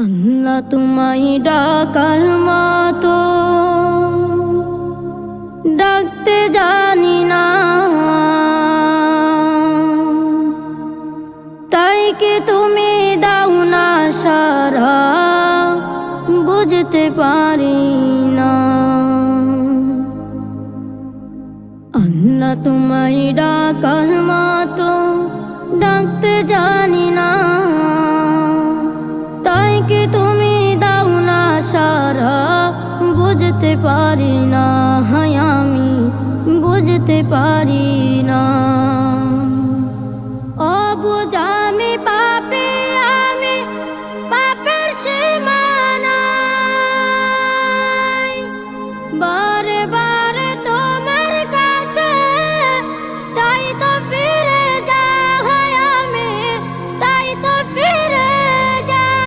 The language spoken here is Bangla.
আল্লাহ তোমায় ডাকার মতো ডাকতে জানি না, তাই কি তুমি দাও না সারা বুঝতে পারি না। আল্লাহ তোমায় ডাকার মতো ডাকতে জানি না, তাই কি তুমি দাও না সারা বুঝতে পারি না, হায় আমি বুঝতে পারি না।